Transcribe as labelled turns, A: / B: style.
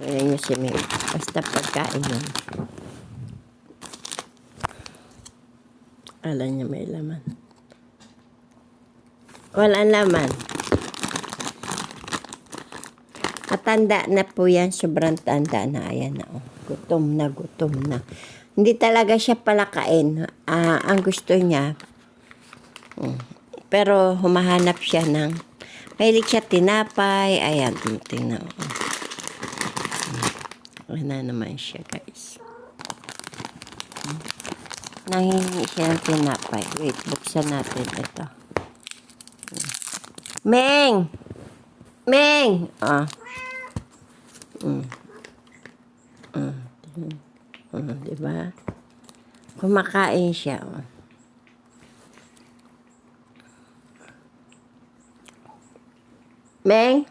A: Ayan yung si May. Basta pagkain yun. Alam niya may laman. Walang laman. Matanda na po yan. Sobrang tanda na. Ayan na. Oh. Gutom na, gutom na. Hindi talaga siya palakain. Ang gusto niya. Pero humahanap siya ng mahilig siya tinapay. Ayan. Tingnan. Wala naman siya, guys. Nanghingi siya ng tinapay. Wait, buksan natin ito. Meng! Meng! Diba? Kumakain siya. Meng!